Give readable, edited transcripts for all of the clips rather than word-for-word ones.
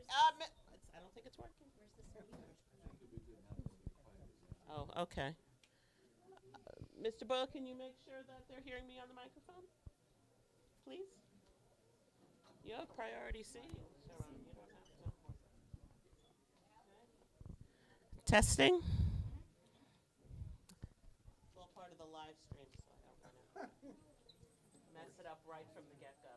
I don't think it's working. Oh, okay. Mr. Boyle, can you make sure that they're hearing me on the microphone, please? You have priority seating, Sharon. You don't have to. Testing. It's all part of the live stream, so I don't want to mess it up right from the get-go.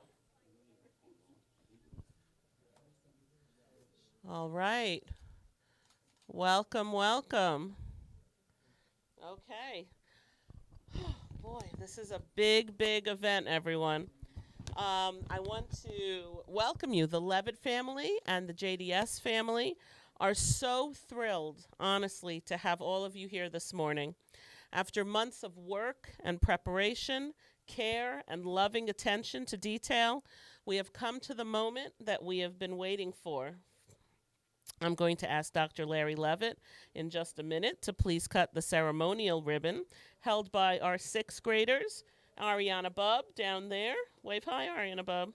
All right. Welcome, welcome. Okay. Boy, this is a big, big event, everyone. I want to welcome you. The Levitt family and the JDS family are so thrilled, honestly, to have all of you here this morning. After months of work and preparation, care, and loving attention to detail, we have come to the moment that we have been waiting for. I'm going to ask Dr. Larry Levitt in just a minute to please cut the ceremonial ribbon held by our sixth graders, Ariana Bubb down there. Wave hi, Ariana Bubb.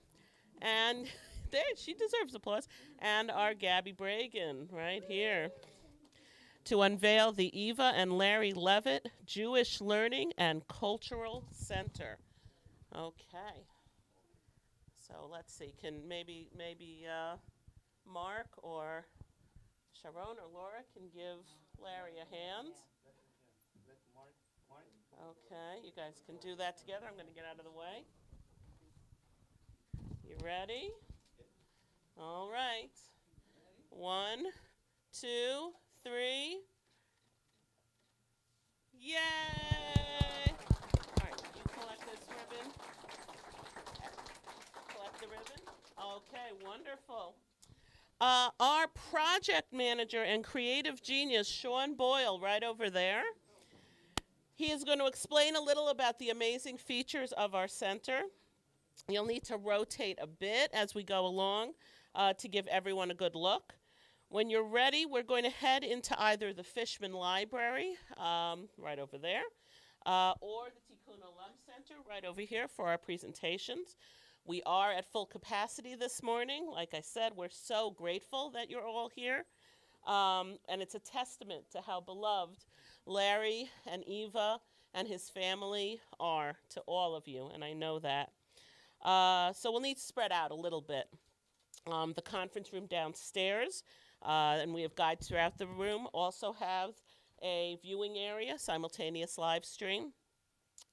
And there, she deserves applause. And our Gabby Bragan right here to unveil the Eva and Larry Levitt Jewish Learning and Cultural Center. Okay. So let's see. Can maybe Mark or Sharon or Laura can give Larry a hand. Okay, you guys can do that together. I'm going to get out of the way. You ready? All right. 1, 2, 3. Yay! All right, you collect this ribbon. Collect the ribbon. Okay, wonderful. Our project manager and creative genius, Sean Boyle, right over there. He is going to explain a little about the amazing features of our center. You'll need to rotate a bit as we go along to give everyone a good look. When you're ready, we're going to head into either the Fishman Library, right over there, or the Tikkun Olam Center, right over here for our presentations. We are at full capacity this morning. Like I said, we're so grateful that you're all here. And it's a testament to how beloved Larry and Eva and his family are to all of you, and I know that. So we'll need to spread out a little bit. The conference room downstairs, and we have guides throughout the room, also have a viewing area, simultaneous live stream.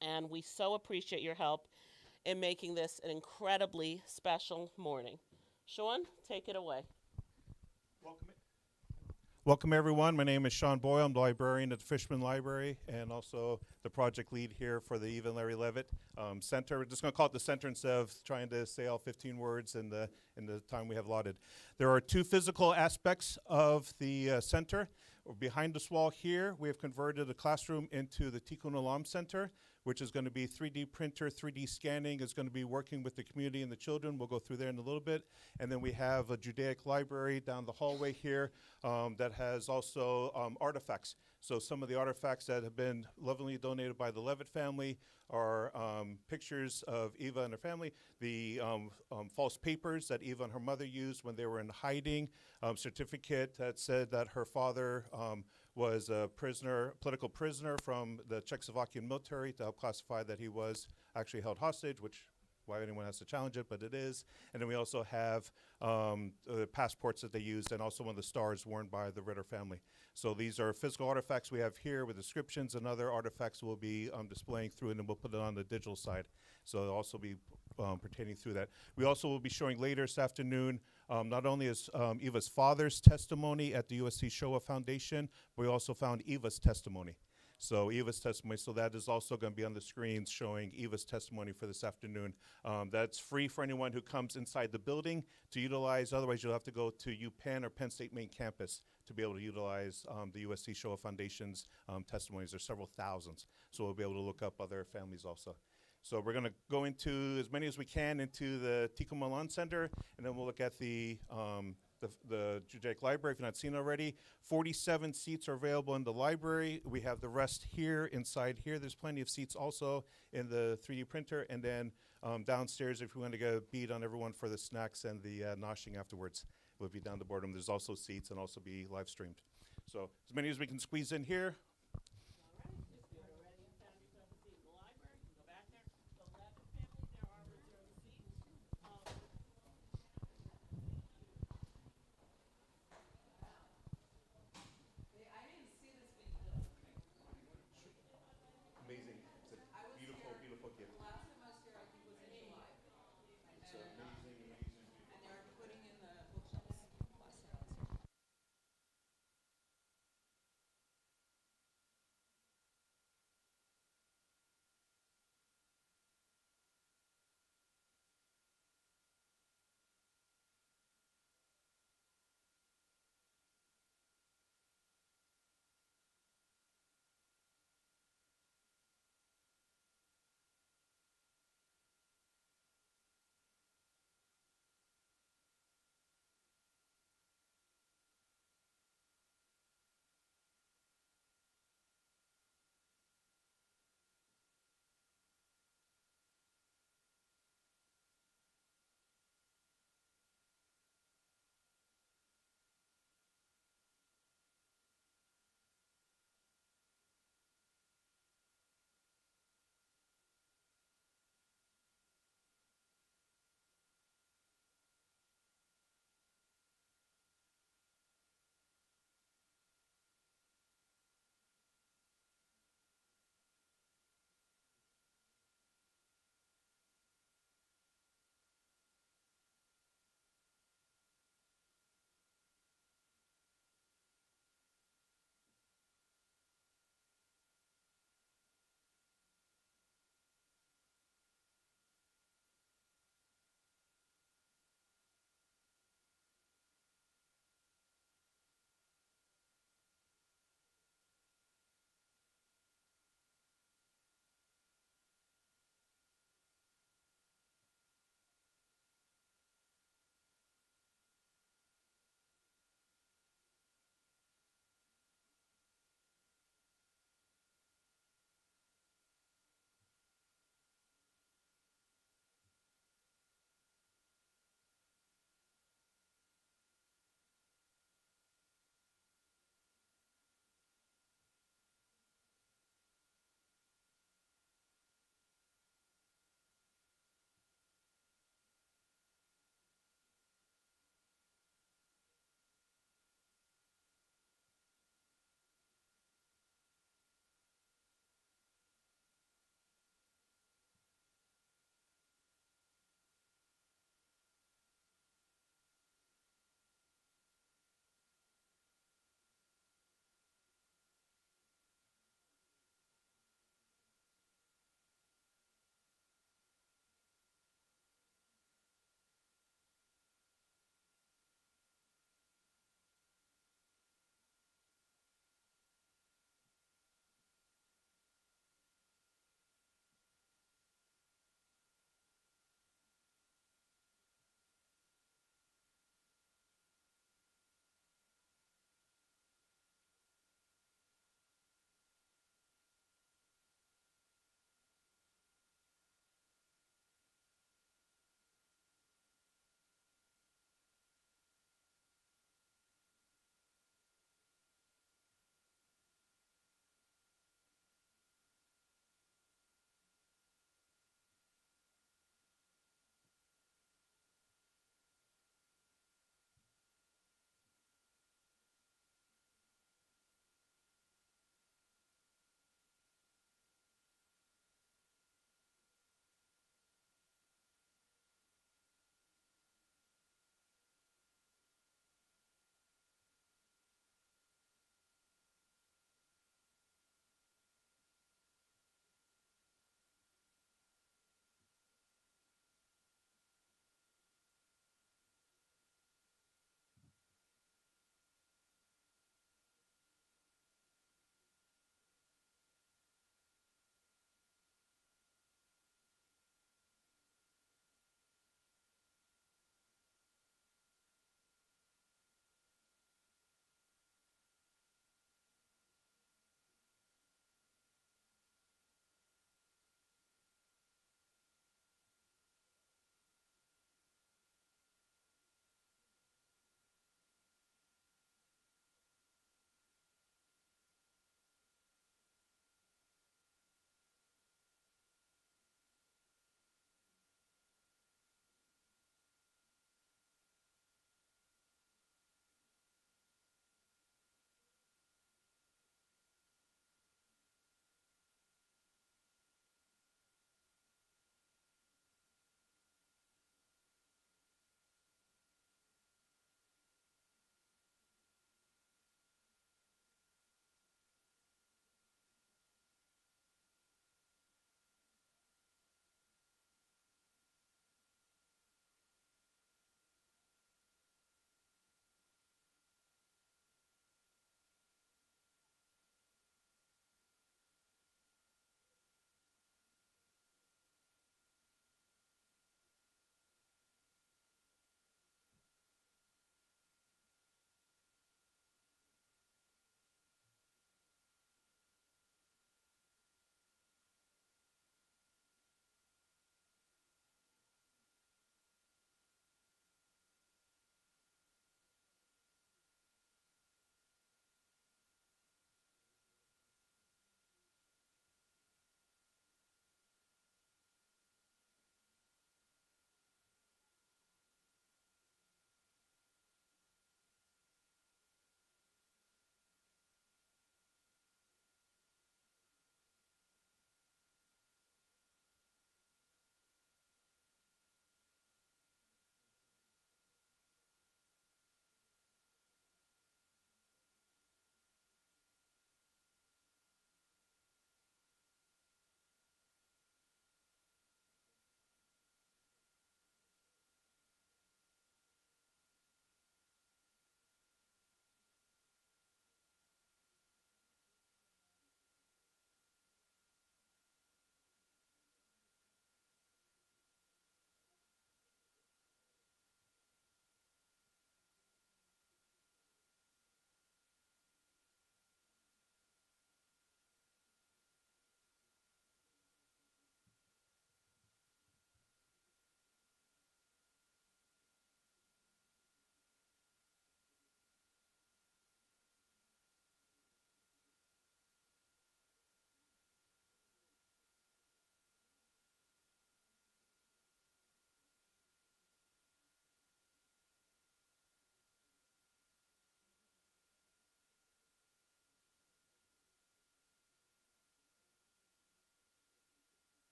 And we so appreciate your help in making this an incredibly special morning. Sean, take it away. Welcome, everyone. My name is Sean Boyle. I'm the librarian at the Fishman Library and also the project lead here for the Eva and Larry Levitt Center. We're just going to call it the center instead of trying to say all 15 words in the time we have allotted. There are two physical aspects of the center. Behind this wall here, we have converted the classroom into the Tikkun Olam Center, which is going to be 3D printer, 3D scanning, is going to be working with the community and the children. We'll go through there in a little bit. And then we have a Judaic library down the hallway here that has also artifacts. So some of the artifacts that have been lovingly donated by the Levitt family are pictures of Eva and her family, the false papers that Eva and her mother used when they were in hiding, certificate that said that her father was a prisoner, political prisoner from the Czechoslovakian military to help classify that he was actually held hostage, which why anyone has to challenge it, but it is. And then we also have passports that they used and also one of the stars worn by the Ritter family. So these are physical artifacts we have here with descriptions, and other artifacts we'll be displaying through, and then we'll put it on the digital side. So it'll also be pertaining through that. We also will be showing later this afternoon not only is Eva's father's testimony at the USC Shoah Foundation, but we also found Eva's testimony. So Eva's testimony, so that is also going to be on the screens showing Eva's testimony for this afternoon. That's free for anyone who comes inside the building to utilize. Otherwise, you'll have to go to UPenn or Penn State main campus to be able to utilize the USC Shoah Foundation's testimonies. There's several thousands, so we'll be able to look up other families also. So we're going to go into as many as we can into the Tikkun Olam Center, and then we'll look at the Judaic Library, if you've not seen it already. 47 seats are available in the library. We have the rest here, inside here. There's plenty of seats also in the 3D printer. And then downstairs, if you want to get a beat on everyone for the snacks and the noshing afterwards. We'll be down the boardroom. There's also seats and also be live streamed. So as many as we can squeeze in here. All right, if you're ready and found yourself a seat in the library, you can go back there. The Levitt family, there are reserved seats. Amazing. It's a beautiful, beautiful gift. It's amazing, amazing.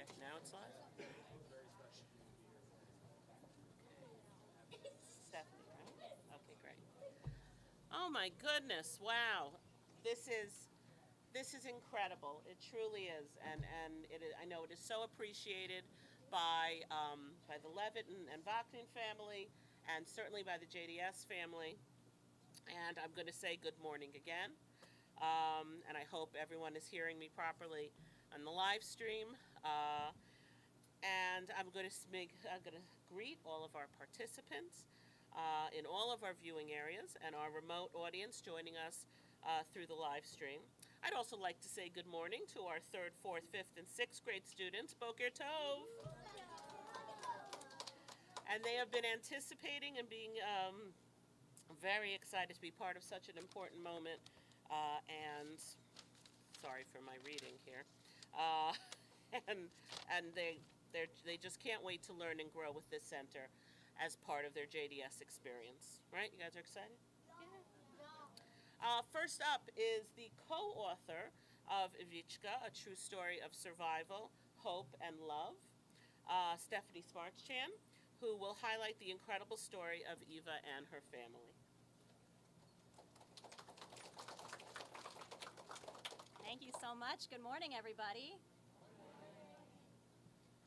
Okay, now it's live? Stephanie, right? Okay, great. Oh my goodness, wow. This is incredible. It truly is, and it is, I know it is so appreciated by the Levitt and Vachnin family, and certainly by the JDS family. And I'm going to say good morning again. And I hope everyone is hearing me properly on the live stream. And I'm going to greet all of our participants in all of our viewing areas and our remote audience joining us through the live stream. I'd also like to say good morning to our 3rd, 4th, 5th, and 6th grade students. Boker Tov. And they have been anticipating and being very excited to be part of such an important moment. And sorry for my reading here. And they just can't wait to learn and grow with this center as part of their JDS experience. Right? You guys are excited? First up is the co-author of Ivichka, A True Story of Survival, Hope, and Love, Stephanie Smartchan, who will highlight the incredible story of Eva and her family. Thank you so much. Good morning, everybody.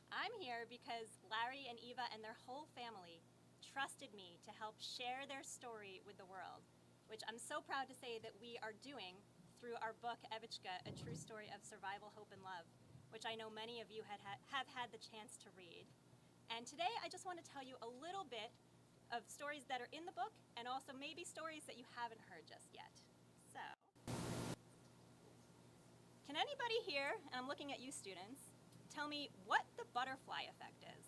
I'm here because Larry and Eva and their whole family trusted me to help share their story with the world, which I'm so proud to say that we are doing through our book, Evichka, A True Story of Survival, Hope, and Love, which I know many of you have had the chance to read. And today I just want to tell you a little bit of stories that are in the book and also maybe stories that you haven't heard just yet. So, can anybody here, and I'm looking at you students, tell me what the butterfly effect is?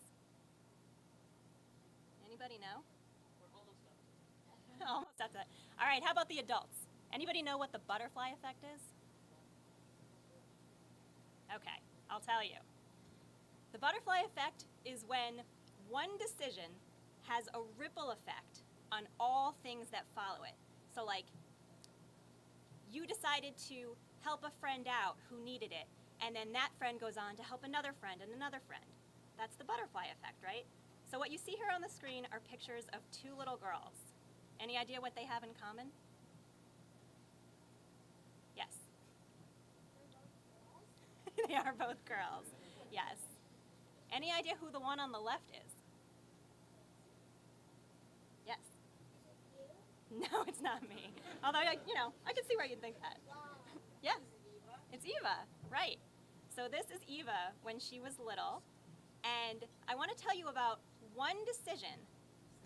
Anybody know? Almost at that. All right, how about the adults? Anybody know what the butterfly effect is? Okay, I'll tell you. The butterfly effect is when one decision has a ripple effect on all things that follow it. So like, you decided to help a friend out who needed it, and then that friend goes on to help another friend and another friend. That's the butterfly effect, right? So what you see here on the screen are pictures of 2 little girls. Any idea what they have in common? Yes. They are both girls. Yes. Any idea who the one on the left is? Yes. No, it's not me. Although, I can see where you'd think that. Yes, it's Eva, right. So this is Eva when she was little, and I want to tell you about one decision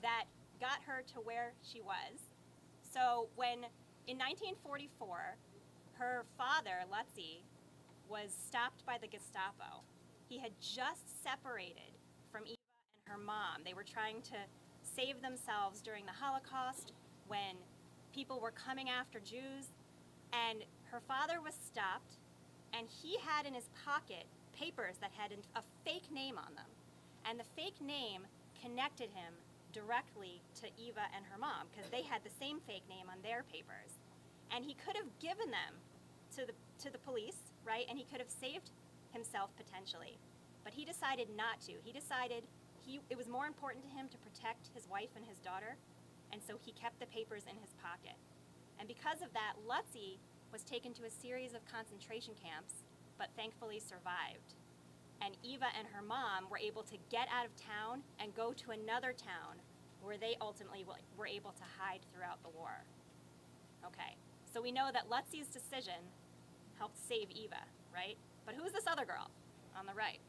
that got her to where she was. So in 1944, her father, Lutzi, was stopped by the Gestapo. He had just separated from Eva and her mom. They were trying to save themselves during the Holocaust when people were coming after Jews, and her father was stopped, and he had in his pocket papers that had a fake name on them. And the fake name connected him directly to Eva and her mom because they had the same fake name on their papers. And he could have given them to the police, right? And he could have saved himself potentially. But he decided not to. He decided it was more important to him to protect his wife and his daughter, and so he kept the papers in his pocket. And because of that, Lutzi was taken to a series of concentration camps, but thankfully survived. And Eva and her mom were able to get out of town and go to another town where they ultimately were able to hide throughout the war. Okay, so we know that Lutzi's decision helped save Eva, right? But who's this other girl on the right?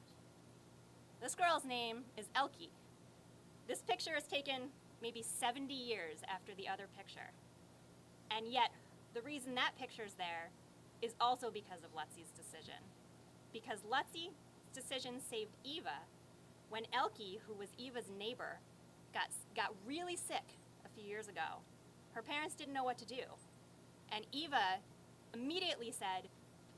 This girl's name is Elke. This picture is taken maybe 70 years after the other picture. And yet, the reason that picture's there is also because of Lutzi's decision. Because Lutzi's decision saved Eva when Elke, who was Eva's neighbor, got really sick a few years ago. Her parents didn't know what to do. And Eva immediately said,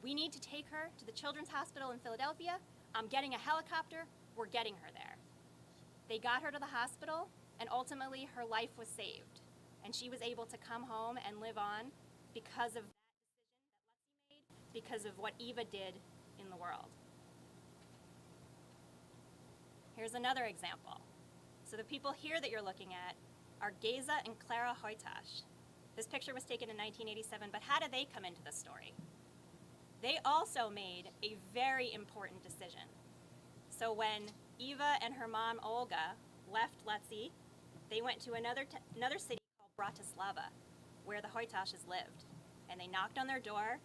"We need to take her to the Children's Hospital in Philadelphia. I'm getting a helicopter. We're getting her there." They got her to the hospital, and ultimately her life was saved. And she was able to come home and live on because of that decision that Lutzi made, because of what Eva did in the world. Here's another example. So the people here that you're looking at are Geza and Clara Hoytash. This picture was taken in 1987, but how did they come into the story? They also made a very important decision. So when Eva and her mom Olga left Letzi, they went to another city called Bratislava, where the Hoytashes lived. And they knocked on their door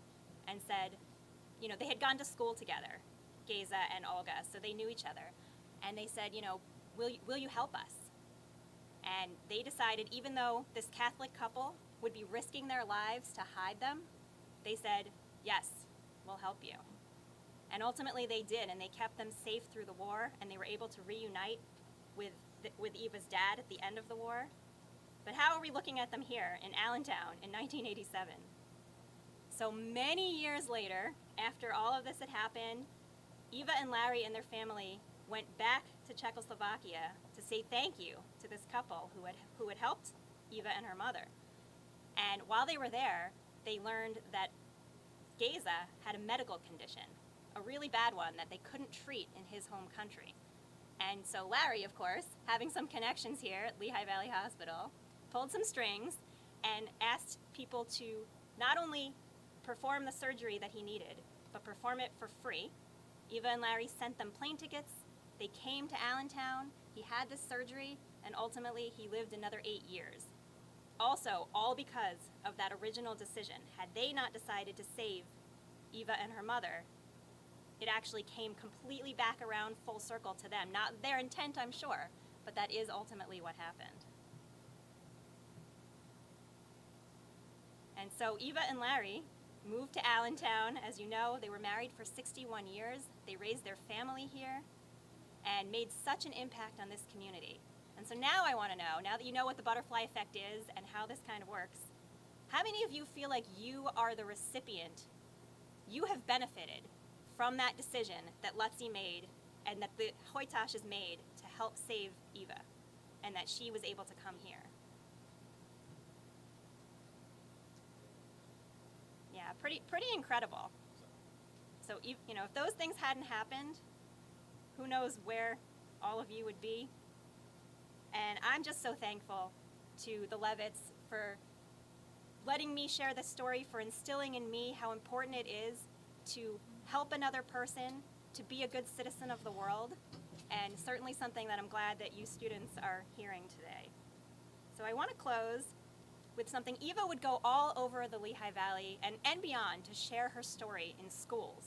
and said, you know, they had gone to school together, Geza and Olga, so they knew each other. And they said, you know, will you help us? And they decided, even though this Catholic couple would be risking their lives to hide them, they said, yes, we'll help you. And ultimately they did, and they kept them safe through the war, and they were able to reunite with Eva's dad at the end of the war. But how are we looking at them here in Allentown in 1987? So many years later, after all of this had happened, Eva and Larry and their family went back to Czechoslovakia to say thank you to this couple who had helped Eva and her mother. And while they were there, they learned that Geza had a medical condition, a really bad one that they couldn't treat in his home country. And so Larry, of course, having some connections here at Lehigh Valley Hospital, pulled some strings and asked people to not only perform the surgery that he needed, but perform it for free. Eva and Larry sent them plane tickets. They came to Allentown. He had this surgery, and ultimately he lived another 8 years. Also, all because of that original decision. Had they not decided to save Eva and her mother, it actually came completely back around full circle to them. Not their intent, I'm sure, but that is ultimately what happened. And so Eva and Larry moved to Allentown. As you know, they were married for 61 years. They raised their family here and made such an impact on this community. And so now I want to know, now that you know what the butterfly effect is and how this kind of works, how many of you feel like you are the recipient, you have benefited from that decision that Letzi made and that the Hoytashes made to help save Eva, and that she was able to come here? Yeah, pretty incredible. So, you know, if those things hadn't happened, who knows where all of you would be? And I'm just so thankful to the Levitts for letting me share this story, for instilling in me how important it is to help another person, to be a good citizen of the world, and certainly something that I'm glad that you students are hearing today. So I want to close with something. Eva would go all over the Lehigh Valley and beyond to share her story in schools.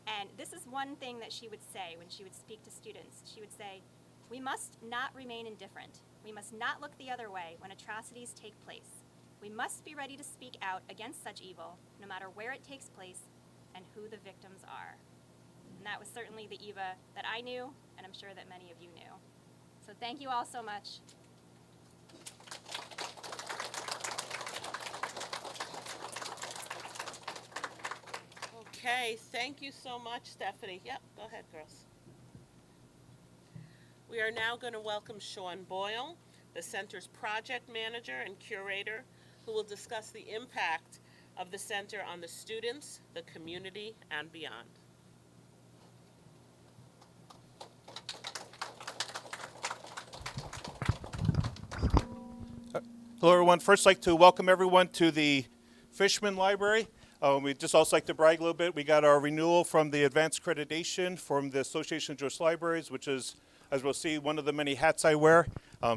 And this is one thing that she would say when she would speak to students. She would say, "We must not remain indifferent. We must not look the other way when atrocities take place. We must be ready to speak out against such evil, no matter where it takes place and who the victims are." And that was certainly the Eva that I knew, and I'm sure that many of you knew. So thank you all so much. Okay, thank you so much, Stephanie. Yep, go ahead, girls. We are now going to welcome Sean Boyle, the center's project manager and curator, who will discuss the impact of the center on the students, the community, and beyond. Hello, everyone. First, I'd like to welcome everyone to the Fishman Library. We'd just also like to brag a little bit. We got our renewal from the advanced accreditation from the Association of Jewish Libraries, which is, as we'll see, one of the many hats I wear.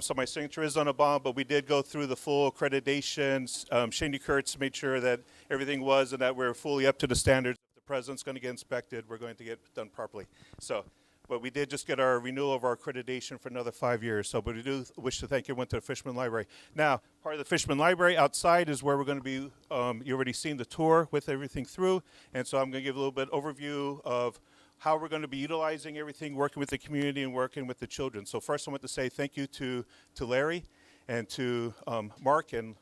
So my signature is on a bomb, but we did go through the full accreditations. Shandy Kurtz made sure that everything was and that we're fully up to the standards. If the president's going to get inspected, we're going to get done properly. But we did just get our renewal of our accreditation for another 5 years. But we do wish to thank everyone to the Fishman Library. Now, part of the Fishman Library outside is where we're going to be, you already seen the tour with everything through. And so I'm going to give a little bit overview of how we're going to be utilizing everything, working with the community and working with the children. So first I want to say thank you to Larry and to Mark and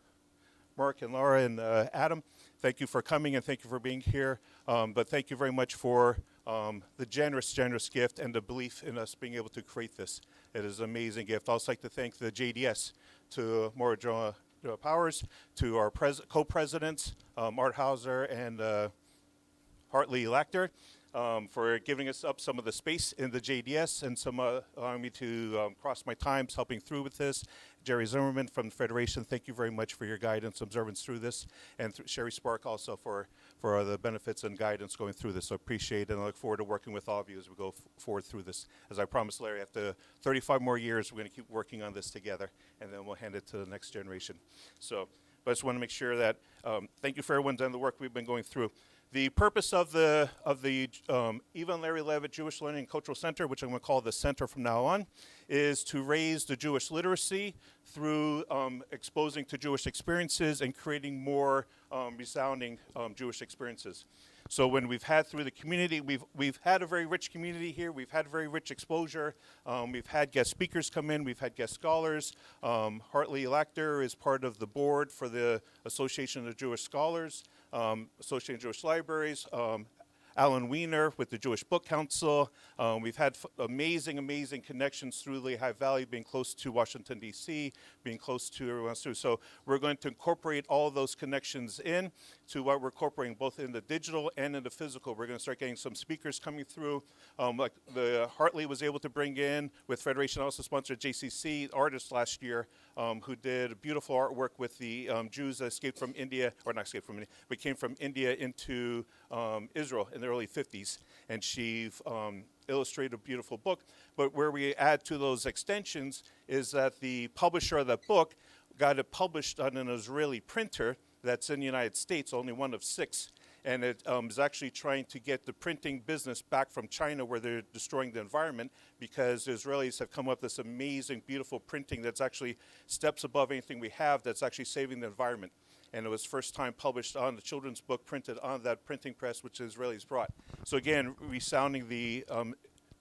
Laura and Adam. Thank you for coming and thank you for being here. But thank you very much for the generous gift and the belief in us being able to create this. It is an amazing gift. I'd also like to thank the JDS, to Maura Jo Powers, to our co-presidents, Art Hauser and Hartley Lachter. for giving us up some of the space in the JDS and some allowing me to cross my times helping through with this. Jerry Zimmerman from the Federation, thank you very much for your guidance, observance through this, and Sherry Spark also for the benefits and guidance going through this. So appreciate it, and I look forward to working with all of you as we go forward through this. As I promised Larry, after 35 more years, we're going to keep working on this together, and then we'll hand it to the next generation. So, but I just want to make sure that, thank you for everyone done the work we've been going through. The purpose of the Eva and Larry Levitt Jewish Learning and Cultural Center, which I'm going to call the center from now on, is to raise the Jewish literacy through exposing to Jewish experiences and creating more resounding Jewish experiences. So when we've had through the community, we've had a very rich community here. We've had very rich exposure. We've had guest speakers come in. We've had guest scholars. Hartley Lachter is part of the board for the Association of Jewish Scholars, Association of Jewish Libraries. Alan Wiener with the Jewish Book Council. We've had amazing, amazing connections through Lehigh Valley, being close to Washington, D.C., being close to everyone else too. So we're going to incorporate all of those connections in to what we're incorporating both in the digital and in the physical. We're going to start getting some speakers coming through. Like the Hartley was able to bring in, with Federation also sponsored JCC artists last year who did beautiful artwork with the Jews that escaped from India, or not escaped from India, but came from India into Israel in the early 50s. And she illustrated a beautiful book. But where we add to those extensions is that the publisher of that book got it published on an Israeli printer that's in the United States, only one of 6. And it is actually trying to get the printing business back from China, where they're destroying the environment, because the Israelis have come up with this amazing, beautiful printing that's actually steps above anything we have, that's actually saving the environment. And it was first time published on the children's book, printed on that printing press, which the Israelis brought. So again, resounding the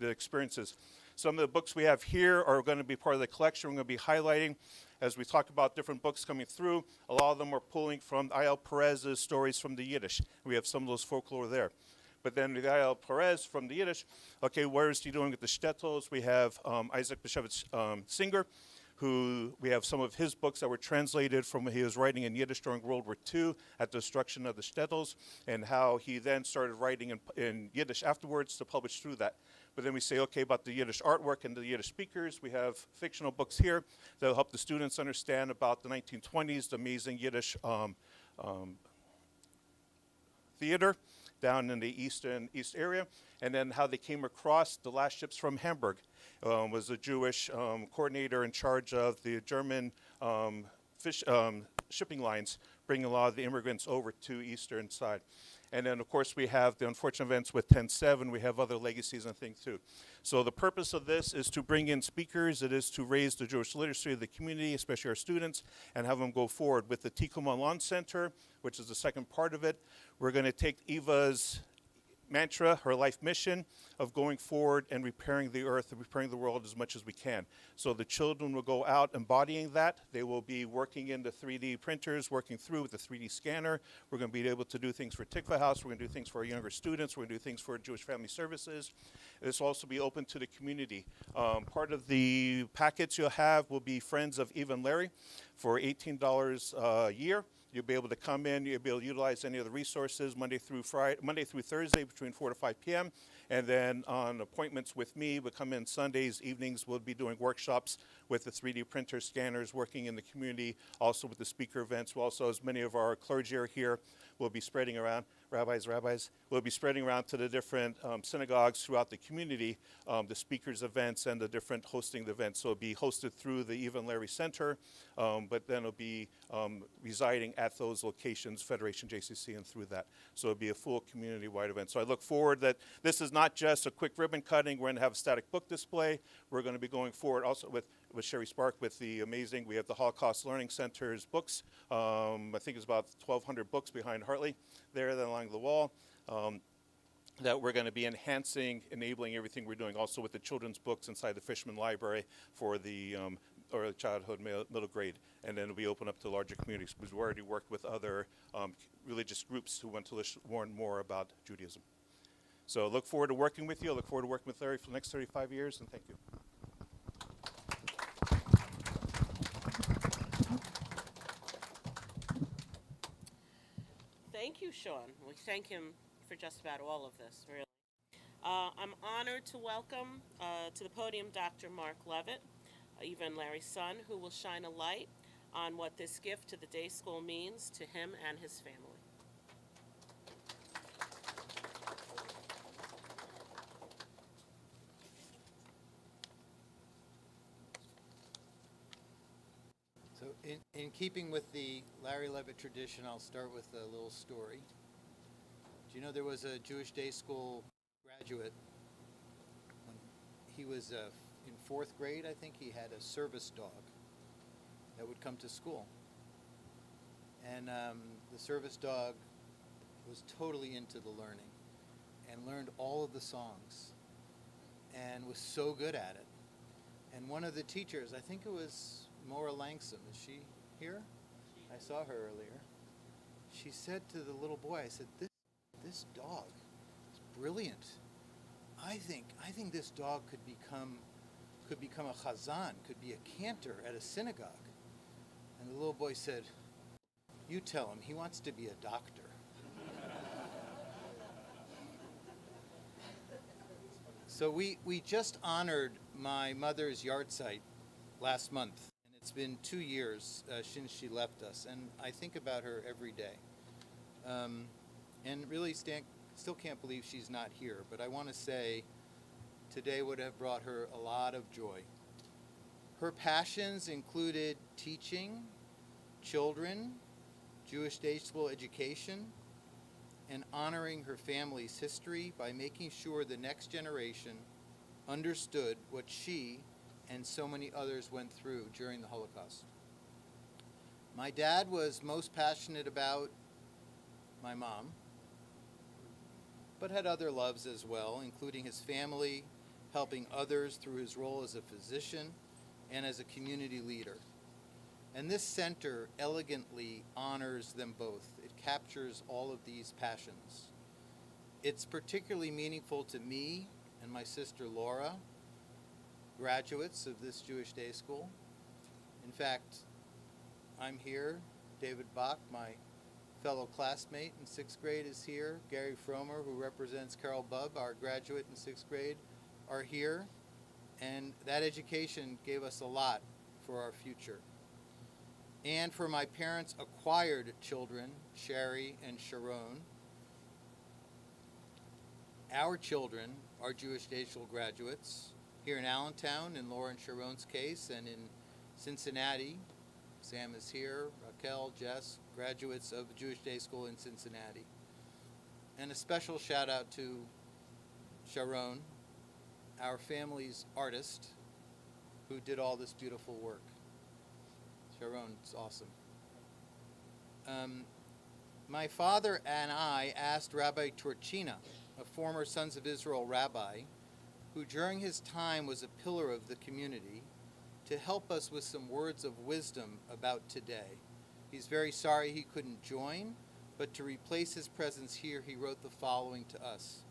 experiences. Some of the books we have here are going to be part of the collection. We're going to be highlighting as we talk about different books coming through. A lot of them are pulling from I.L. Perez's stories from the Yiddish. We have some of those folklore there. But then the I.L. Perez from the Yiddish, okay, where is he doing with the shtetls? We have Isaac Bashevis Singer, who we have some of his books that were translated from what he was writing in Yiddish during World War II at the destruction of the shtetls, and how he then started writing in Yiddish afterwards to publish through that. But then we say, okay, about the Yiddish artwork and the Yiddish speakers, we have fictional books here that will help the students understand about the 1920s, the amazing Yiddish theater down in the east area, and then how they came across the last ships from Hamburg. Was a Jewish coordinator in charge of the German shipping lines, bringing a lot of the immigrants over to eastern side. And then, of course, we have the unfortunate events with 10/7. We have other legacies and things, too. So the purpose of this is to bring in speakers. It is to raise the Jewish literacy of the community, especially our students, and have them go forward. With the Tikkun Olam Center, which is the second part of it, we're going to take Eva's mantra, her life mission of going forward and repairing the earth and repairing the world as much as we can. So the children will go out embodying that. They will be working in the 3D printers, working through with the 3D scanner. We're going to be able to do things for Tikva House. We're going to do things for our younger students. We're going to do things for Jewish Family Services. This will also be open to the community. Part of the packets you'll have will be Friends of Eva and Larry for $18 a year. You'll be able to come in, you'll be able to utilize any of the resources Monday through Thursday between 4 to 5 p.m. And then on appointments with me, we'll come in Sundays, evenings, we'll be doing workshops with the 3D printer scanners, working in the community, also with the speaker events. We'll also, as many of our clergy are here, we'll be spreading around, rabbis, we'll be spreading around to the different synagogues throughout the community, the speakers events and the different hosting events. So it'll be hosted through the Eva and Larry Center, but then it'll be residing at those locations, Federation, JCC, and through that. So it'll be a full community-wide event. So I look forward that this is not just a quick ribbon cutting. We're going to have a static book display. We're going to be going forward also with Sherry Spark with the amazing, we have the Holocaust Learning Center's books. I think it's about 1,200 books behind Hartley there along the wall. That we're going to be enhancing, enabling everything we're doing, also with the children's books inside the Fishman Library for the early childhood, middle grade, and then it'll be open up to larger communities, because we already worked with other religious groups who want to learn more about Judaism. So look forward to working with you. I look forward to working with Larry for the next 35 years, and thank you. Thank you, Sean. We thank him for just about all of this, really. I'm honored to welcome to the podium Dr. Mark Levitt, Eva and Larry's son, who will shine a light on what this gift to the day school means to him and his family. So in keeping with the Larry Levitt tradition, I'll start with a little story. Do you know there was a Jewish day school graduate when he was in fourth grade, I think he had a service dog that would come to school. And the service dog was totally into the learning and learned all of the songs and was so good at it. And one of the teachers, I think it was Maura Langsam, is she here? I saw her earlier. She said to the little boy, I said, this dog is brilliant. I think this dog could become a chazan, could be a cantor at a synagogue. And the little boy said, you tell him, he wants to be a doctor. So we just honored my mother's yahrzeit last month. And it's been 2 years since she left us. And I think about her every day. And really still can't believe she's not here. But I want to say today would have brought her a lot of joy. Her passions included teaching, children, Jewish day school education, and honoring her family's history by making sure the next generation understood what she and so many others went through during the Holocaust. My dad was most passionate about my mom, but had other loves as well, including his family, helping others through his role as a physician and as a community leader. And this center elegantly honors them both. It captures all of these passions. It's particularly meaningful to me and my sister Laura, graduates of this Jewish day school. In fact, I'm here. David Bach, my fellow classmate in 6th grade, is here. Gary Fromer, who represents Carol Bubb, our graduate in 6th grade, are here. And that education gave us a lot for our future. And for my parents' acquired children, Sherry and Sharon. Our children are Jewish day school graduates here in Allentown, in Laura and Sharon's case, and in Cincinnati. Sam is here, Raquel, Jess, graduates of Jewish day school in Cincinnati. And a special shout out to Sharon, our family's artist, who did all this beautiful work. Sharon, it's awesome. My father and I asked Rabbi Turchina, a former Sons of Israel rabbi, who during his time was a pillar of the community, to help us with some words of wisdom about today. He's very sorry he couldn't join, but to replace his presence here, he wrote the following to us.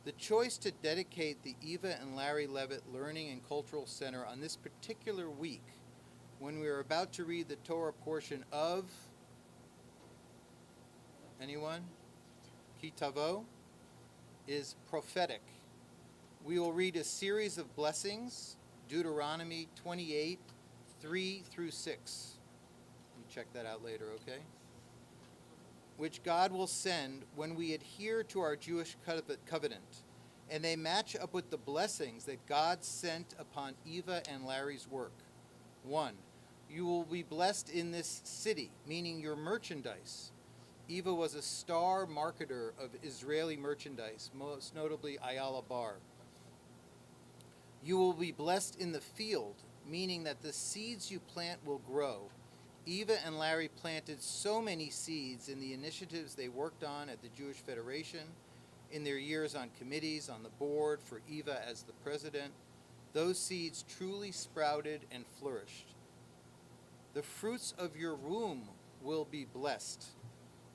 The choice to dedicate the Eva and Larry Levitt Learning and Cultural Center on this particular week, when we are about to read the Torah portion of, anyone? Ki Tavo, is prophetic. We will read a series of blessings, Deuteronomy 28, 3 through 6. You check that out later, okay? Which God will send when we adhere to our Jewish covenant, and they match up with the blessings that God sent upon Eva and Larry's work. 1. You will be blessed in this city, meaning your merchandise. Eva was a star marketer of Israeli merchandise, most notably Ayala Bar. You will be blessed in the field, meaning that the seeds you plant will grow. Eva and Larry planted so many seeds in the initiatives they worked on at the Jewish Federation, in their years on committees, on the board, for Eva as the president. Those seeds truly sprouted and flourished. The fruits of your womb will be blessed.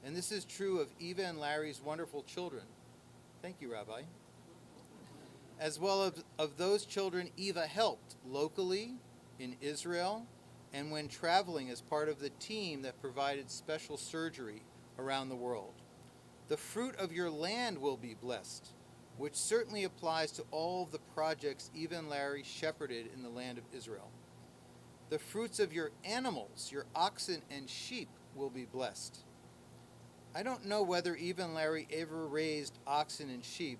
And this is true of Eva and Larry's wonderful children. Thank you, Rabbi. As well as of those children Eva helped locally in Israel and when traveling as part of the team that provided special surgery around the world. The fruit of your land will be blessed. which certainly applies to all of the projects Eva and Larry shepherded in the land of Israel. The fruits of your animals, your oxen and sheep, will be blessed. I don't know whether Eva and Larry ever raised oxen and sheep.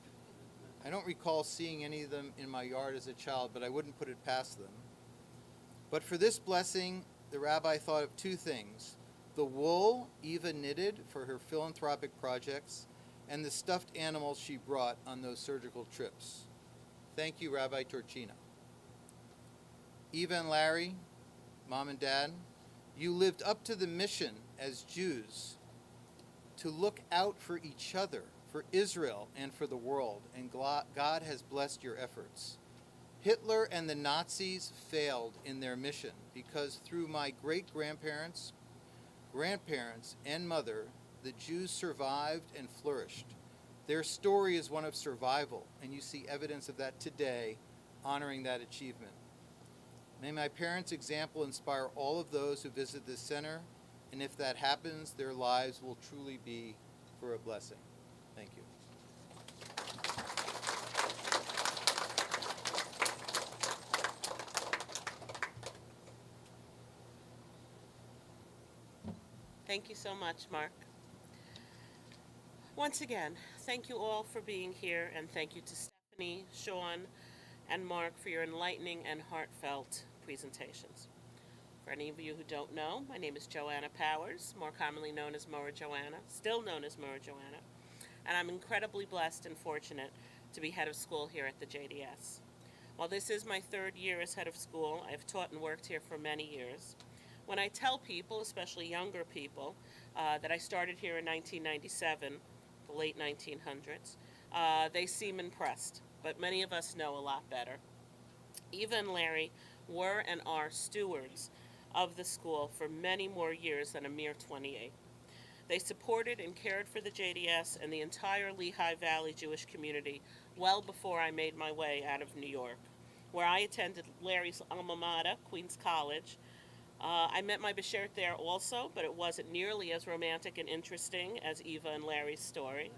I don't recall seeing any of them in my yard as a child, but I wouldn't put it past them. But for this blessing, the rabbi thought of two things: the wool Eva knitted for her philanthropic projects, and the stuffed animals she brought on those surgical trips. Thank you, Rabbi Torchina. Eva and Larry, Mom and Dad, you lived up to the mission as Jews to look out for each other, for Israel, and for the world, and God has blessed your efforts. Hitler and the Nazis failed in their mission because through my great-grandparents, grandparents, and mother, the Jews survived and flourished. Their story is one of survival, and you see evidence of that today, honoring that achievement. May my parents' example inspire all of those who visit this center, and if that happens, their lives will truly be for a blessing. Thank you. Thank you so much, Mark. Once again, thank you all for being here, and thank you to Stephanie, Sean, and Mark for your enlightening and heartfelt presentations. For any of you who don't know, my name is Joanna Powers, more commonly known as Mora Joanna, still known as Mora Joanna, and I'm incredibly blessed and fortunate to be head of school here at the JDS. While this is my third year as head of school, I've taught and worked here for many years. When I tell people, especially younger people, that I started here in 1997, the late 1900s, they seem impressed, but many of us know a lot better. Eva and Larry were and are stewards of the school for many more years than a mere 28. They supported and cared for the JDS and the entire Lehigh Valley Jewish community well before I made my way out of New York, where I attended Larry's alma mater, Queens College. I met my Beshert there also, but it wasn't nearly as romantic and interesting as Eva and Larry's story.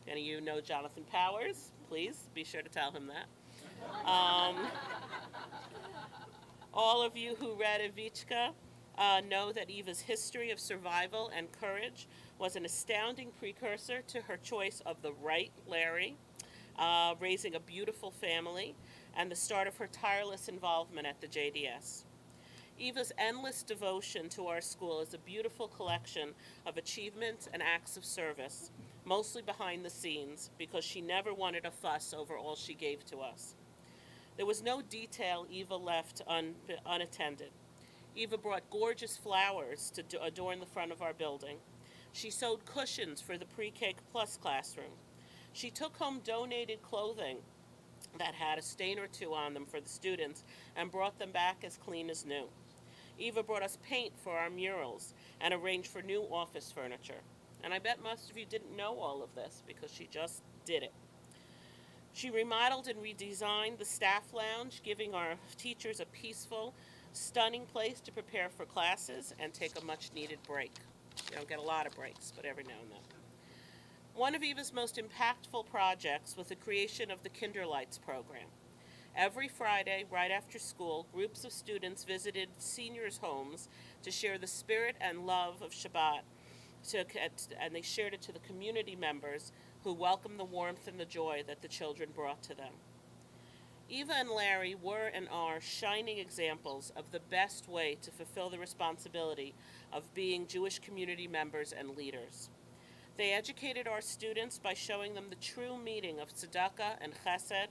Any of you know Jonathan Powers? Please be sure to tell him that. All of you who read Evichka know that Eva's history of survival and courage was an astounding precursor to her choice of the right Larry, raising a beautiful family, and the start of her tireless involvement at the JDS. Eva's endless devotion to our school is a beautiful collection of achievements and acts of service, mostly behind the scenes, because she never wanted a fuss over all she gave to us. There was no detail Eva left unattended. Eva brought gorgeous flowers to adorn the front of our building. She sewed cushions for the pre-K plus classroom. She took home donated clothing that had a stain or two on them for the students and brought them back as clean as new. Eva brought us paint for our murals and arranged for new office furniture. And I bet most of you didn't know all of this because she just did it. She remodeled and redesigned the staff lounge, giving our teachers a peaceful, stunning place to prepare for classes and take a much-needed break. You don't get a lot of breaks, but every now and then. One of Eva's most impactful projects was the creation of the Kinderlights program. Every Friday, right after school, groups of students visited seniors' homes to share the spirit and love of Shabbat, and they shared it to the community members who welcomed the warmth and the joy that the children brought to them. Eva and Larry were and are shining examples of the best way to fulfill the responsibility of being Jewish community members and leaders. They educated our students by showing them the true meaning of tzedakah and chesed.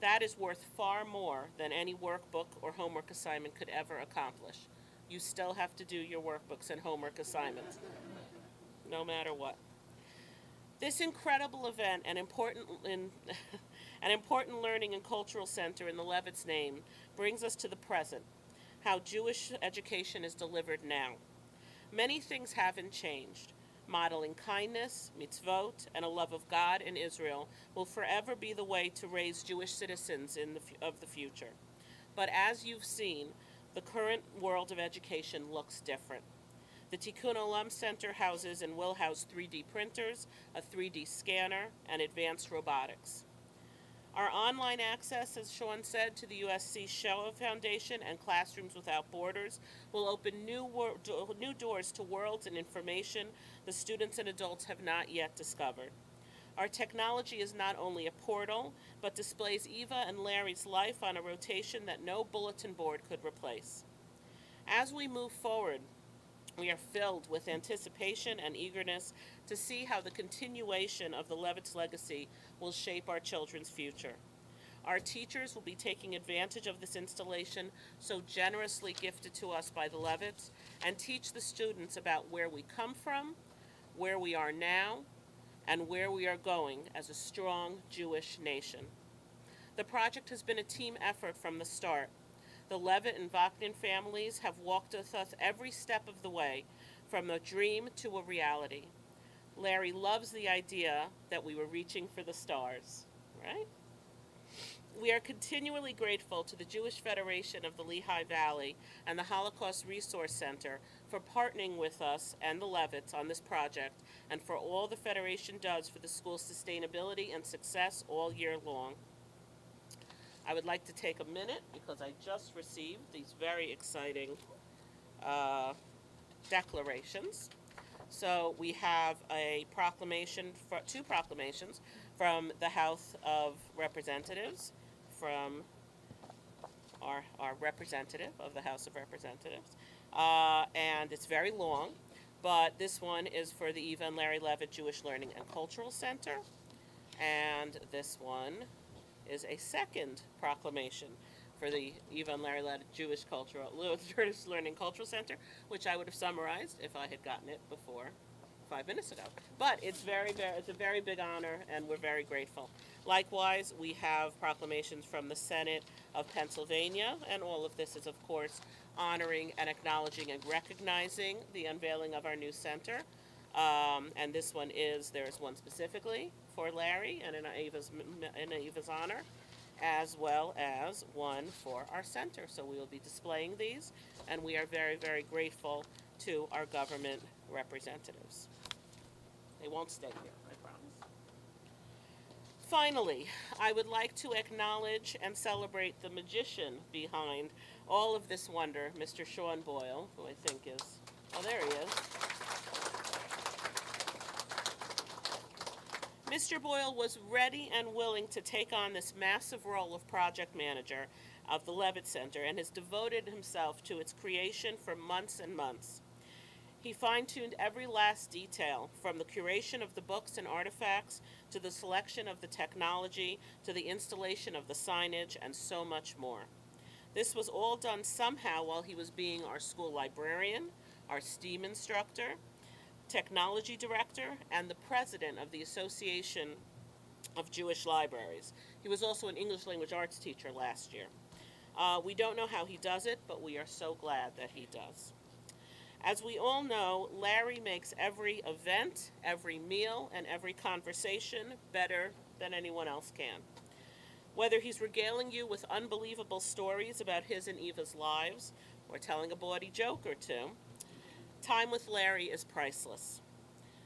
That is worth far more than any workbook or homework assignment could ever accomplish. You still have to do your workbooks and homework assignments, no matter what. This incredible event, an important learning and cultural center in the Levitt's name, brings us to the present, how Jewish education is delivered now. Many things haven't changed. Modeling kindness, mitzvot, and a love of God and Israel will forever be the way to raise Jewish citizens of the future. But as you've seen, the current world of education looks different. The Tikkun Olam Center houses and will house 3D printers, a 3D scanner, and advanced robotics. Our online access, as Sean said, to the USC Shoah Foundation and Classrooms Without Borders will open new doors to worlds and information the students and adults have not yet discovered. Our technology is not only a portal, but displays Eva and Larry's life on a rotation that no bulletin board could replace. As we move forward, we are filled with anticipation and eagerness to see how the continuation of the Levitt's legacy will shape our children's future. Our teachers will be taking advantage of this installation so generously gifted to us by the Levitts and teach the students about where we come from, where we are now, and where we are going as a strong Jewish nation. The project has been a team effort from the start. The Levitt and Vachnin families have walked with us every step of the way, from a dream to a reality. Larry loves the idea that we were reaching for the stars, right? We are continually grateful to the Jewish Federation of the Lehigh Valley and the Holocaust Resource Center for partnering with us and the Levitts on this project, and for all the Federation does for the school's sustainability and success all year long. I would like to take a minute, because I just received these very exciting declarations. So we have a proclamation, two proclamations from the House of Representatives, from our representative of the House of Representatives. And it's very long, but this one is for the Eva and Larry Levitt Jewish Learning and Cultural Center. And this one is a second proclamation for the Eva and Larry Levitt Jewish Learning Cultural Center, which I would have summarized if I had gotten it before 5 minutes ago. But it's it's a very big honor, and we're very grateful. Likewise, we have proclamations from the Senate of Pennsylvania, and all of this is, of course, honoring and acknowledging and recognizing the unveiling of our new center. And this one there is one specifically for Larry and in Eva's honor, as well as one for our center. So we will be displaying these, and we are very, very grateful to our government representatives. They won't stay here, I promise. Finally, I would like to acknowledge and celebrate the magician behind all of this wonder, Mr. Sean Boyle, who I think is, oh, there he is. Mr. Boyle was ready and willing to take on this massive role of project manager of the Levitt Center and has devoted himself to its creation for months and months. He fine-tuned every last detail, from the curation of the books and artifacts to the selection of the technology to the installation of the signage and so much more. This was all done somehow while he was being our school librarian, our STEAM instructor, technology director, and the president of the Association of Jewish Libraries. He was also an English language arts teacher last year. We don't know how he does it, but we are so glad that he does. As we all know, Larry makes every event, every meal, and every conversation better than anyone else can. Whether he's regaling you with unbelievable stories about his and Eva's lives, or telling a bawdy joke or two, time with Larry is priceless.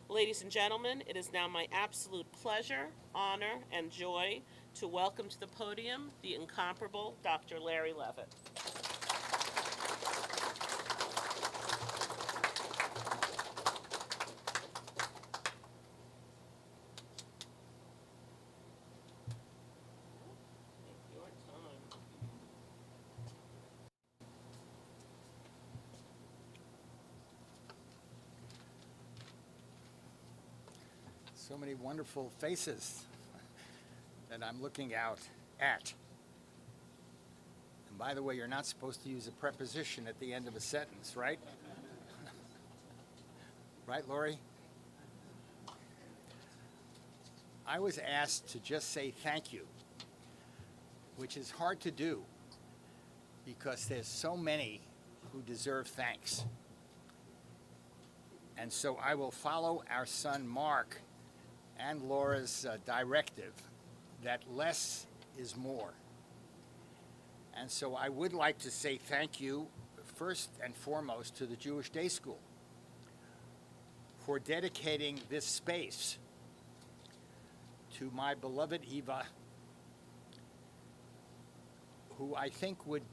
Ladies and gentlemen, it is now my absolute pleasure, honor, and joy to welcome to the podium the incomparable Dr. Larry Levitt. Take your time. So many wonderful faces that I'm looking out at. And by the way, you're not supposed to use a preposition at the end of a sentence, right? Right, Lori? I was asked to just say thank you, which is hard to do because there's so many who deserve thanks. And so I will follow our son Mark and Laura's directive that less is more. And so I would like to say thank you first and foremost to the Jewish Day School for dedicating this space to my beloved Eva, who I think would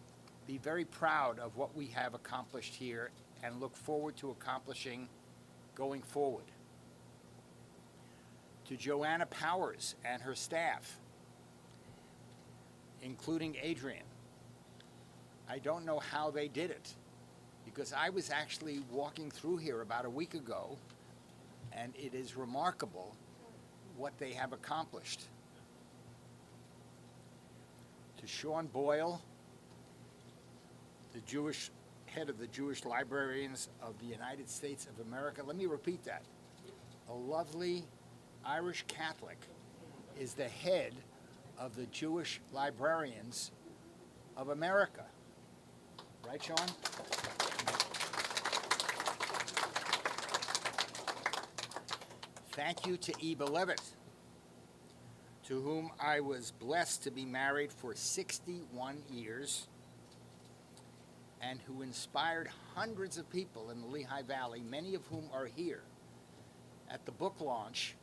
be very proud of what we have accomplished here and look forward to accomplishing going forward. To Joanna Powers and her staff, including Adrian. I don't know how they did it, because I was actually walking through here about a week ago, and it is remarkable what they have accomplished. To Sean Boyle, the Jewish head of the Jewish Librarians of the United States of America. Let me repeat that. A lovely Irish Catholic is the head of the Jewish Librarians of America. Right, Sean? Thank you to Eva Levitt, to whom I was blessed to be married for 61 years, and who inspired hundreds of people in the Lehigh Valley, many of whom are here. At the book launch,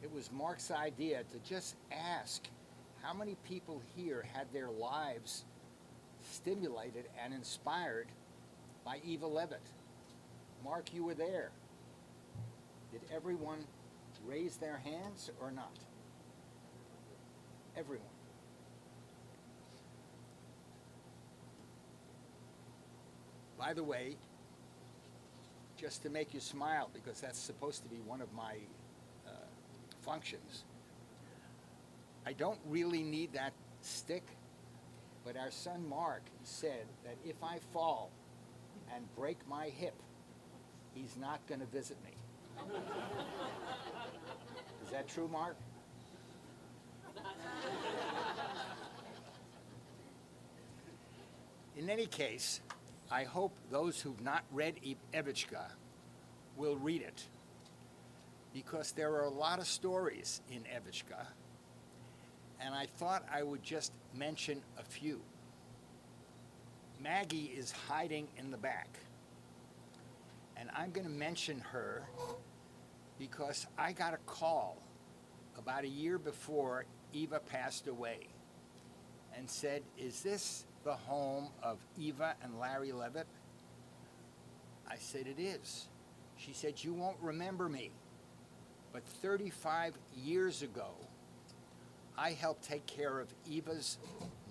it was Mark's idea to just ask how many people here had their lives stimulated and inspired by Eva Levitt. Mark, you were there. Did everyone raise their hands or not? Everyone. By the way, just to make you smile, because that's supposed to be one of my functions, I don't really need that stick, but our son Mark said that if I fall and break my hip, he's not going to visit me. Is that true, Mark? In any case, I hope those who've not read Evichka will read it, because there are a lot of stories in Evichka, and I thought I would just mention a few. Maggie is hiding in the back, and I'm going to mention her because I got a call about a year before Eva passed away and said, "Is this the home of Eva and Larry Levitt?" I said, "It is." She said, "You won't remember me, but 35 years ago, I helped take care of Eva's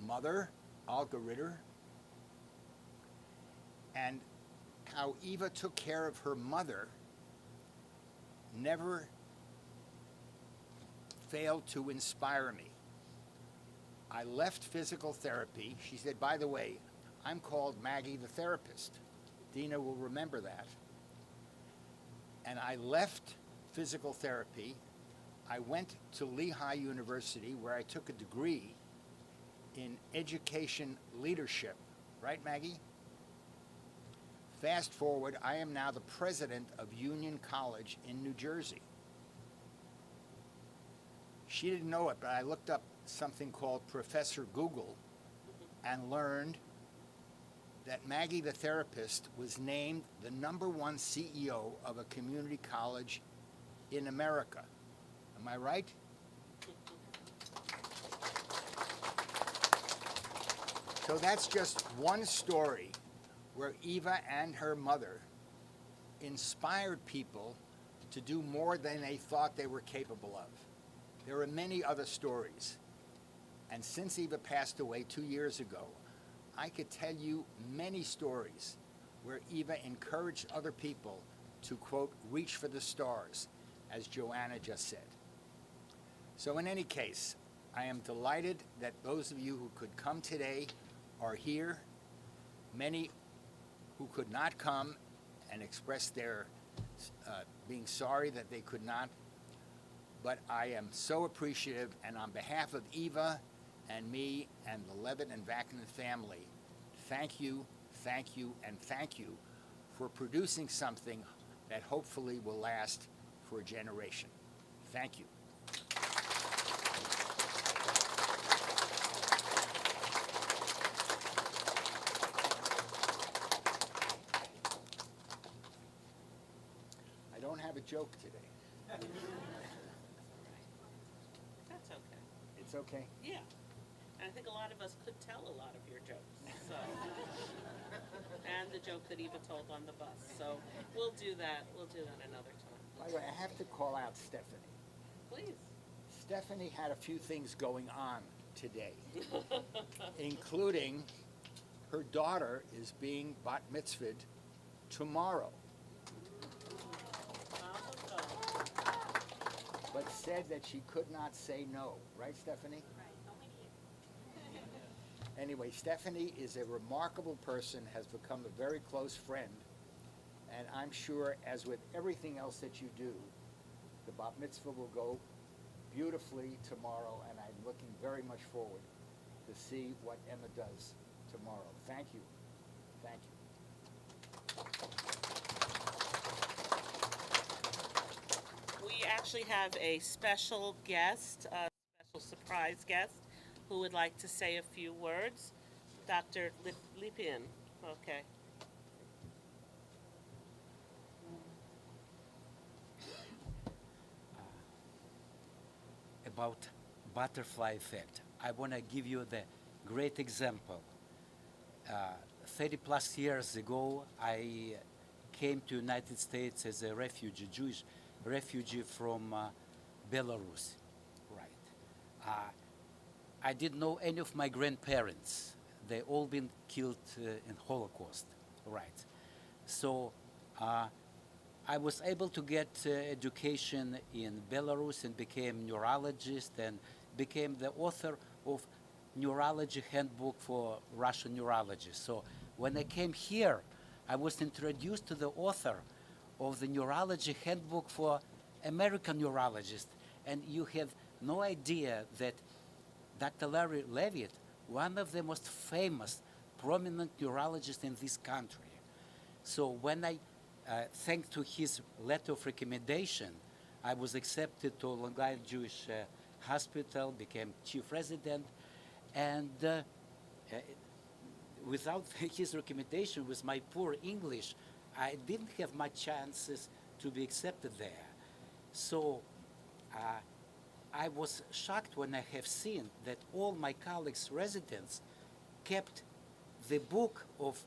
mother, Olga Ritter, and how Eva took care of her mother never failed to inspire me. I left physical therapy." She said, "By the way, I'm called Maggie the therapist." Dina will remember that. And I left physical therapy. I went to Lehigh University, where I took a degree in education leadership. Right, Maggie? Fast forward, I am now the president of Union College in New Jersey. She didn't know it, but I looked up something called Professor Google and learned that Maggie the therapist was named the #1 CEO of a community college in America. Am I right? So that's just one story where Eva and her mother inspired people to do more than they thought they were capable of. There are many other stories. And since Eva passed away 2 years ago, I could tell you many stories where Eva encouraged other people to, quote, reach for the stars, as Joanna just said. So in any case, I am delighted that those of you who could come today are here. Many who could not come and express their being sorry that they could not. But I am so appreciative, and on behalf of Eva and me and the Levitt and Vakinen family, thank you, and thank you for producing something that hopefully will last for a generation. Thank you. I don't have a joke today. That's okay. It's okay. Yeah. And I think a lot of us could tell a lot of your jokes. So, and the joke that Eva told on the bus. So we'll do that. We'll do that another time. By the way, I have to call out Stephanie. Please. Stephanie had a few things going on today, including her daughter is being bat mitzvahed tomorrow, but said that she could not say no. Right, Stephanie? Right. Only you. Anyway, Stephanie is a remarkable person, has become a very close friend, and I'm sure, as with everything else that you do, the bat mitzvah will go beautifully tomorrow, and I'm looking very much forward to see what Emma does tomorrow. Thank you. Thank you. We actually have a special guest, a special surprise guest, who would like to say a few words. Dr. Lipin. Okay. About butterfly effect. I want to give you the great example. 30 plus years ago, I came to United States as a refugee, Jewish refugee from Belarus, right? I didn't know any of my grandparents. They all been killed in Holocaust, right? So I was able to get education in Belarus and became neurologist and became the author of neurology handbook for Russian neurologists. So when I came here, I was introduced to the author of the neurology handbook for American neurologists. And you have no idea that Dr. Larry Levitt, one of the most famous, prominent neurologists in this country. So when I thanks to his letter of recommendation, I was accepted to Long Island Jewish Hospital, became chief resident, and without his recommendation, with my poor English, I didn't have much chances to be accepted there. So I was shocked when I have seen that all my colleagues, residents, kept the book of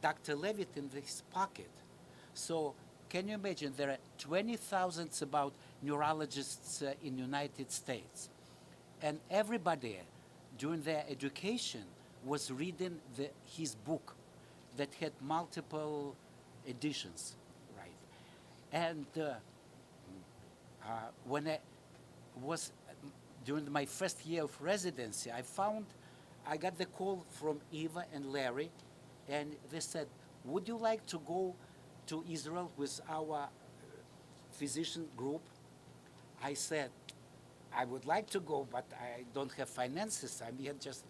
Dr. Levitt in his pocket. So can you imagine there are 20,000 about neurologists in the United States, and everybody during their education was reading his book that had multiple editions, right? And when I was during my first year of residency, I got the call from Eva and Larry, and they said, would you like to go to Israel with our physician group? I said, I would like to go, but I don't have finances. I'm here just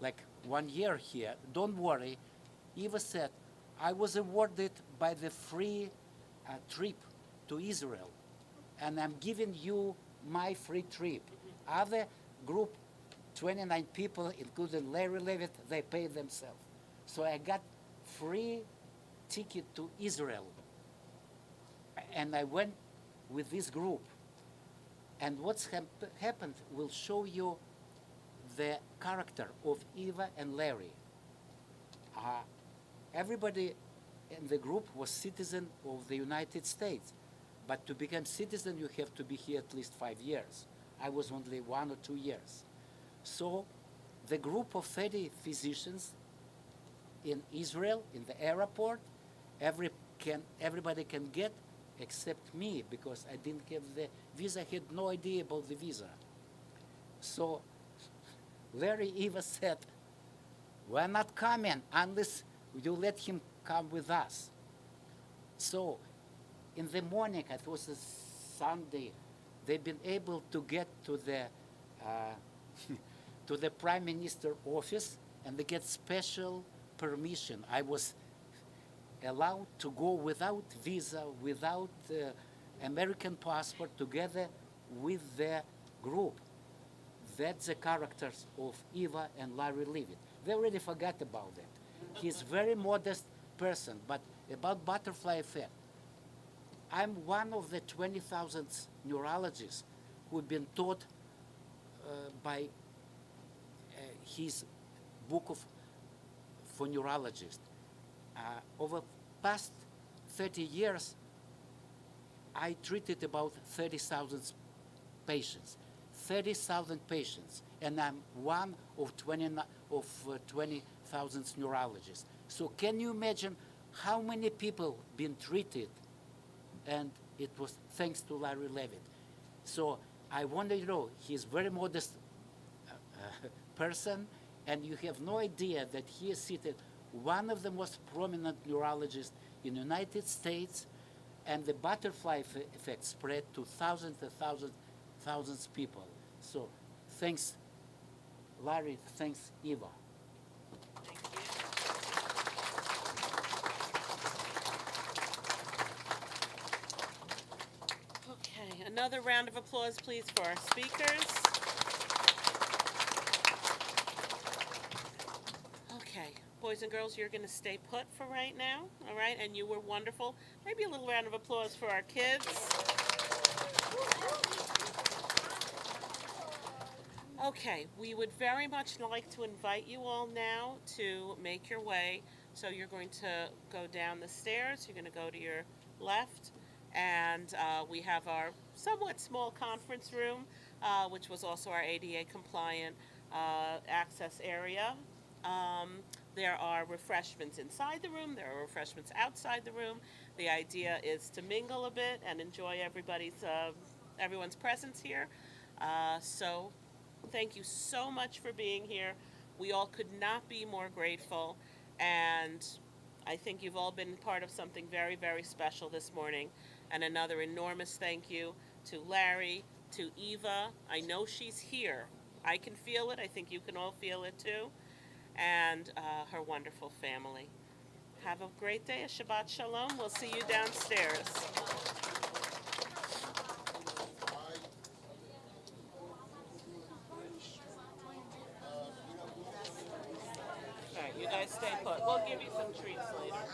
like 1 year here. Don't worry. Eva said, I was awarded by the free trip to Israel, and I'm giving you my free trip. Other group, 29 people, including Larry Levitt, they pay themselves. So I got free ticket to Israel. And I went with this group. And what's happened will show you the character of Eva and Larry. Everybody in the group was citizen of the United States. But to become citizen, you have to be here at least 5 years. I was only 1 or 2 years. So the group of 30 physicians in Israel, in the airport, everybody can get except me, because I didn't have the visa. I had no idea about the visa. So Larry Eva said, we're not coming unless you let him come with us. So in the morning, it was a Sunday, they've been able to get to the to the Prime Minister office, and they get special permission. I was allowed to go without visa, without American passport, together with the group. That's the characters of Eva and Larry Levitt. They already forgot about that. He's a very modest person, but about butterfly effect, I'm one of the 20,000 neurologists who've been taught by his book for neurologists. Over past 30 years, I treated about 30,000 patients. 30,000 patients, and I'm one of 20,000 neurologists. So can you imagine how many people been treated? And it was thanks to Larry Levitt. So I want to know, he's very modest person, and you have no idea that he is seated one of the most prominent neurologists in the United States, and the butterfly effect spread to thousands and thousands of people. So thanks, Larry, thanks, Eva. Okay, another round of applause, please, for our speakers. Okay, boys and girls, you're going to stay put for right now, all right? And you were wonderful. Maybe a little round of applause for our kids. Okay, we would very much like to invite you all now to make your way. So you're going to go down the stairs. You're going to go to your left. And we have our somewhat small conference room, which was also our ADA compliant access area. There are refreshments inside the room. There are refreshments outside the room. The idea is to mingle a bit and enjoy everyone's presence here. So thank you so much for being here. We all could not be more grateful. And I think you've all been part of something very, very special this morning. And another enormous thank you to Larry, to Eva. I know she's here. I can feel it. I think you can all feel it too. And her wonderful family. Have a great day. A Shabbat Shalom. We'll see you downstairs. All right, you guys stay put. We'll give you some treats later.